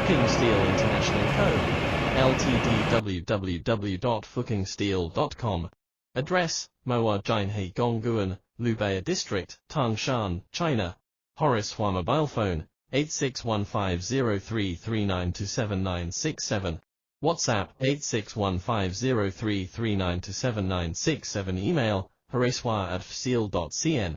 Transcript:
Fucking Steel International Co. Ltd. www.fuckingsteel.com. Address, Moa Jinhei Gongguan, Lubei District, Tangshan, China. Horace Hua mobile phone, 861503392797. WhatsApp, 861503392797. Email, horacehua@fseal.cn.